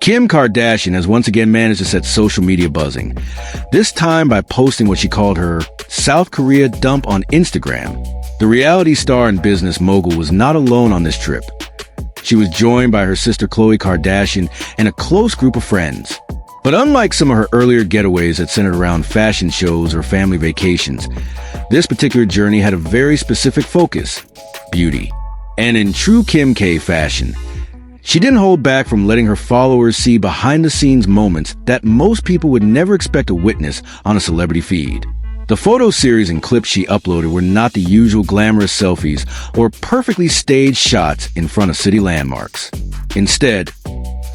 Kim Kardashian has once again managed to set social media buzzing, this time by posting what she called her South Korea dump on Instagram. The reality star and business mogul was not alone on this trip. She was joined by her sister Khloe Kardashian and a close group of friends. But unlike some of her earlier getaways that centered around fashion shows or family vacations, this particular journey had a very specific focus: beauty. And in true Kim K fashion, she didn't hold back from letting her followers see behind-the-scenes moments that most people would never expect to witness on a celebrity feed. The photo series and clips she uploaded were not the usual glamorous selfies or perfectly staged shots in front of city landmarks. Instead,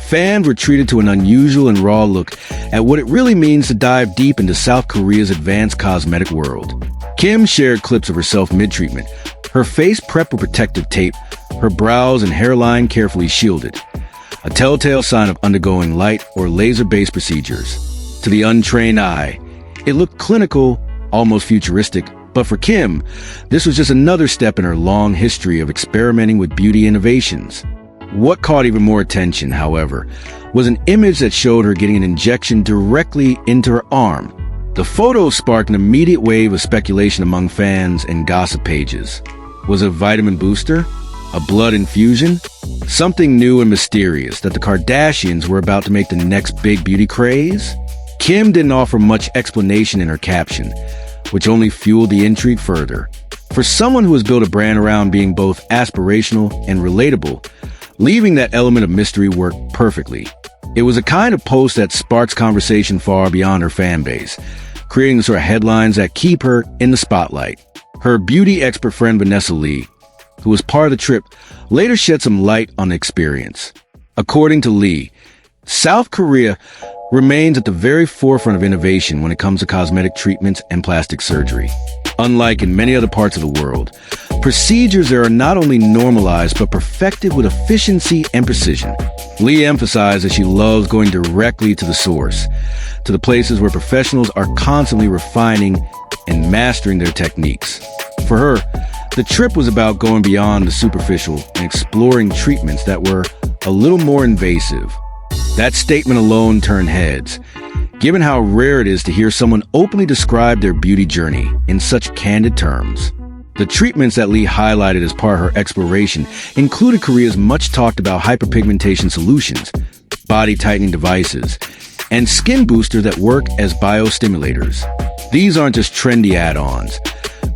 fans were treated to an unusual and raw look at what it really means to dive deep into South Korea's advanced cosmetic world. Kim shared clips of herself mid-treatment, her face prepped with protective tape, her brows and hairline carefully shielded, a telltale sign of undergoing light or laser-based procedures. To the untrained eye, it looked clinical, almost futuristic, but for Kim, this was just another step in her long history of experimenting with beauty innovations. What caught even more attention, however, was an image that showed her getting an injection directly into her arm. The photo sparked an immediate wave of speculation among fans and gossip pages. Was it a vitamin booster? A blood infusion? Something new and mysterious that the Kardashians were about to make the next big beauty craze? Kim didn't offer much explanation in her caption, which only fueled the intrigue further. For someone who has built a brand around being both aspirational and relatable, leaving that element of mystery worked perfectly. It was a kind of post that sparks conversation far beyond her fan base, creating the sort of headlines that keep her in the spotlight. Her beauty expert friend Vanessa Lee, who was part of the trip, later shed some light on the experience. According to Lee, South Korea remains at the very forefront of innovation when it comes to cosmetic treatments and plastic surgery. Unlike in many other parts of the world, procedures there are not only normalized but perfected with efficiency and precision. Lee emphasized that she loves going directly to the source, to the places where professionals are constantly refining and mastering their techniques. For her, the trip was about going beyond the superficial and exploring treatments that were a little more invasive. That statement alone turned heads, given how rare it is to hear someone openly describe their beauty journey in such candid terms. The treatments that Lee highlighted as part of her exploration included Korea's much-talked-about hyperpigmentation solutions, body-tightening devices, and skin boosters that work as biostimulators. These aren't just trendy add-ons.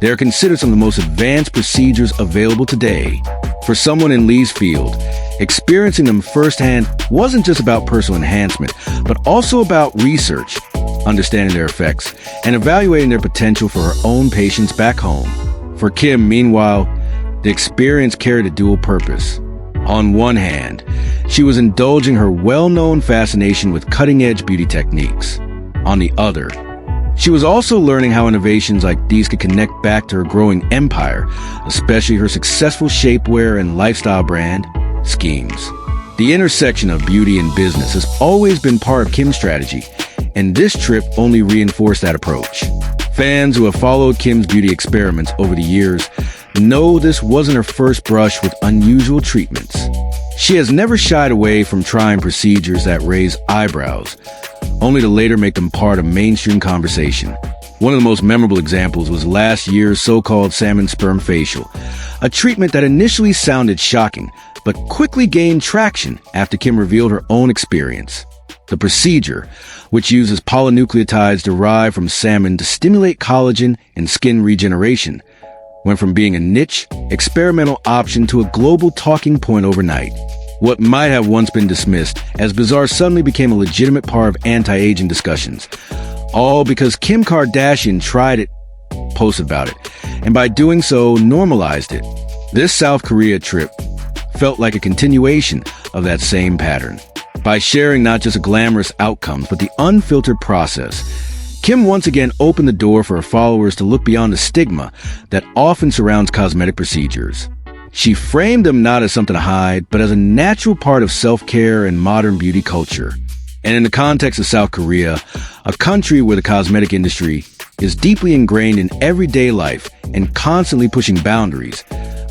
They're considered some of the most advanced procedures available today. For someone in Lee's field, experiencing them firsthand wasn't just about personal enhancement, but also about research, understanding their effects, and evaluating their potential for her own patients back home. For Kim, meanwhile, the experience carried a dual purpose. On one hand, she was indulging her well-known fascination with cutting-edge beauty techniques. On the other, she was also learning how innovations like these could connect back to her growing empire, especially her successful shapewear and lifestyle brand, Schemes. The intersection of beauty and business has always been part of Kim's strategy, and this trip only reinforced that approach. Fans who have followed Kim's beauty experiments over the years know this wasn't her first brush with unusual treatments. She has never shied away from trying procedures that raise eyebrows, only to later make them part of mainstream conversation. One of the most memorable examples was last year's so-called salmon sperm facial, a treatment that initially sounded shocking, but quickly gained traction after Kim revealed her own experience. The procedure, which uses polynucleotides derived from salmon to stimulate collagen and skin regeneration, went from being a niche, experimental option to a global talking point overnight. What might have once been dismissed as bizarre suddenly became a legitimate part of anti-aging discussions, all because Kim Kardashian tried it, posted about it, and by doing so, normalized it. This South Korea trip felt like a continuation of that same pattern. By sharing not just a glamorous outcome, but the unfiltered process, Kim once again opened the door for her followers to look beyond the stigma that often surrounds cosmetic procedures. She framed them not as something to hide, but as a natural part of self-care and modern beauty culture. And in the context of South Korea, a country where the cosmetic industry is deeply ingrained in everyday life and constantly pushing boundaries,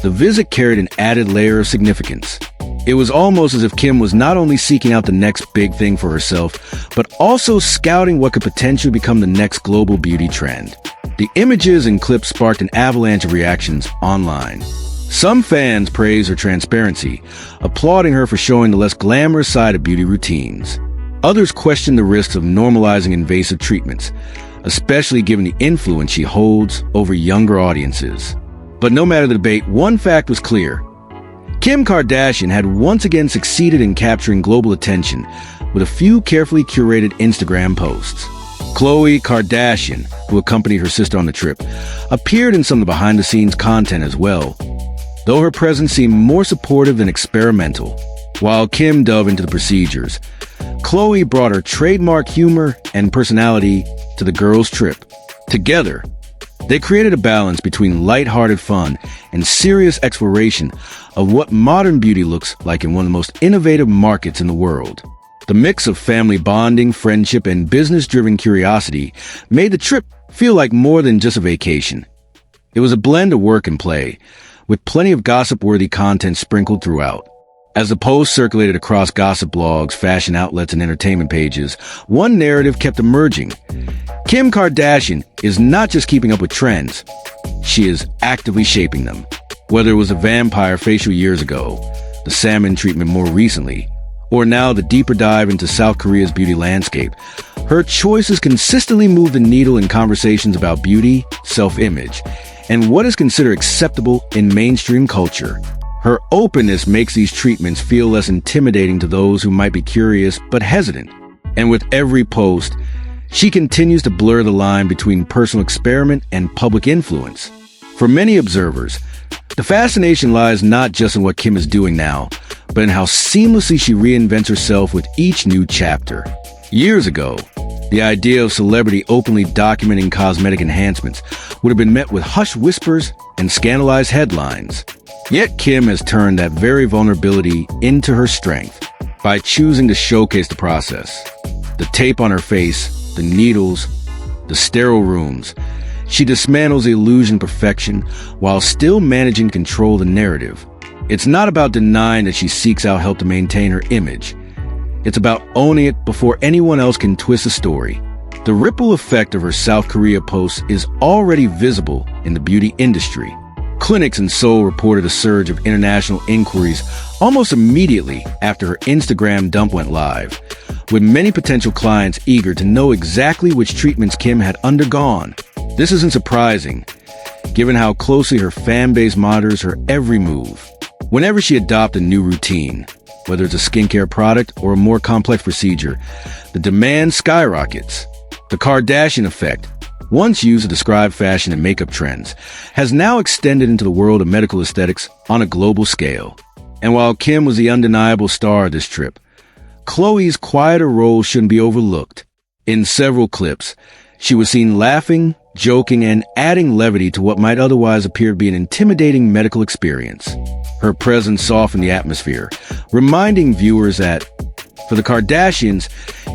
the visit carried an added layer of significance. It was almost as if Kim was not only seeking out the next big thing for herself, but also scouting what could potentially become the next global beauty trend. The images and clips sparked an avalanche of reactions online. Some fans praised her transparency, applauding her for showing the less glamorous side of beauty routines. Others questioned the risks of normalizing invasive treatments, especially given the influence she holds over younger audiences. But no matter the debate, one fact was clear. Kim Kardashian had once again succeeded in capturing global attention with a few carefully curated Instagram posts. Khloe Kardashian, who accompanied her sister on the trip, appeared in some of the behind-the-scenes content as well, though her presence seemed more supportive than experimental. While Kim dove into the procedures, Khloe brought her trademark humor and personality to the girls' trip. Together, they created a balance between lighthearted fun and serious exploration of what modern beauty looks like in one of the most innovative markets in the world. The mix of family bonding, friendship, and business-driven curiosity made the trip feel like more than just a vacation. It was a blend of work and play, with plenty of gossip-worthy content sprinkled throughout. As the posts circulated across gossip blogs, fashion outlets, and entertainment pages, one narrative kept emerging. Kim Kardashian is not just keeping up with trends, she is actively shaping them. Whether it was a vampire facial years ago, the salmon treatment more recently, or now the deeper dive into South Korea's beauty landscape, her choices consistently move the needle in conversations about beauty, self-image, and what is considered acceptable in mainstream culture. Her openness makes these treatments feel less intimidating to those who might be curious but hesitant. And with every post, she continues to blur the line between personal experiment and public influence. For many observers, the fascination lies not just in what Kim is doing now, but in how seamlessly she reinvents herself with each new chapter. Years ago, the idea of celebrity openly documenting cosmetic enhancements would have been met with hushed whispers and scandalized headlines. Yet Kim has turned that very vulnerability into her strength by choosing to showcase the process. The tape on her face, the needles, the sterile rooms. She dismantles the illusion of perfection while still managing to control the narrative. It's not about denying that she seeks out help to maintain her image. It's about owning it before anyone else can twist the story. The ripple effect of her South Korea posts is already visible in the beauty industry. Clinics in Seoul reported a surge of international inquiries almost immediately after her Instagram dump went live, with many potential clients eager to know exactly which treatments Kim had undergone. This isn't surprising, given how closely her fan base monitors her every move. Whenever she adopts a new routine, whether it's a skincare product or a more complex procedure, the demand skyrockets. The Kardashian effect, once used to describe fashion and makeup trends, has now extended into the world of medical aesthetics on a global scale. And while Kim was the undeniable star of this trip, Khloe's quieter role shouldn't be overlooked. In several clips, she was seen laughing, joking, and adding levity to what might otherwise appear to be an intimidating medical experience. Her presence softened the atmosphere, reminding viewers that, for the Kardashians,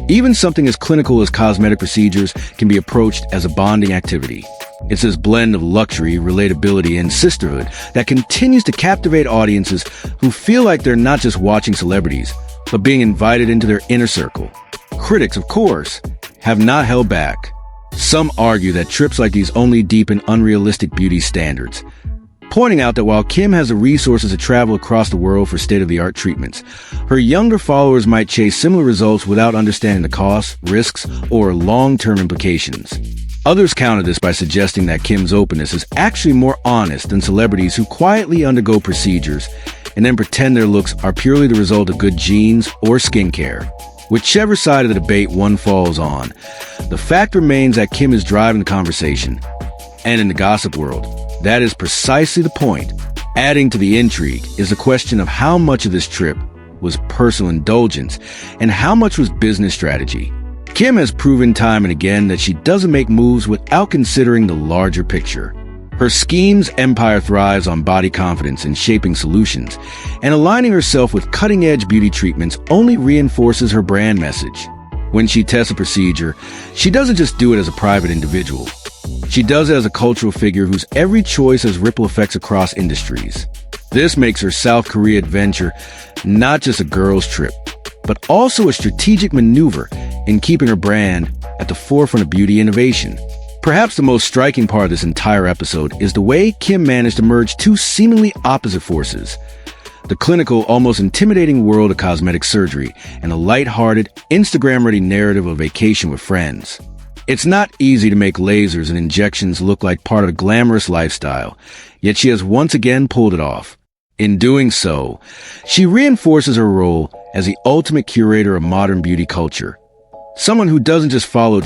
even something as clinical as cosmetic procedures can be approached as a bonding activity. It's this blend of luxury, relatability, and sisterhood that continues to captivate audiences who feel like they're not just watching celebrities, but being invited into their inner circle. Critics, of course, have not held back. Some argue that trips like these only deepen unrealistic beauty standards, pointing out that while Kim has the resources to travel across the world for state-of-the-art treatments, her younger followers might chase similar results without understanding the costs, risks, or long-term implications. Others counter this by suggesting that Kim's openness is actually more honest than celebrities who quietly undergo procedures and then pretend their looks are purely the result of good genes or skincare. Whichever side of the debate one falls on, the fact remains that Kim is driving the conversation. And in the gossip world, that is precisely the point. Adding to the intrigue is the question of how much of this trip was personal indulgence and how much was business strategy. Kim has proven time and again that she doesn't make moves without considering the larger picture. Her scheme's empire thrives on body confidence and shaping solutions, and aligning herself with cutting-edge beauty treatments only reinforces her brand message. When she tests a procedure, she doesn't just do it as a private individual. She does it as a cultural figure whose every choice has ripple effects across industries. This makes her South Korea adventure not just a girl's trip, but also a strategic maneuver in keeping her brand at the forefront of beauty innovation. Perhaps the most striking part of this entire episode is the way Kim managed to merge two seemingly opposite forces: the clinical, almost intimidating world of cosmetic surgery and a lighthearted, Instagram-ready narrative of vacation with friends. It's not easy to make lasers and injections look like part of a glamorous lifestyle, yet she has once again pulled it off. In doing so, she reinforces her role as the ultimate curator of modern beauty culture. Someone who doesn't just follow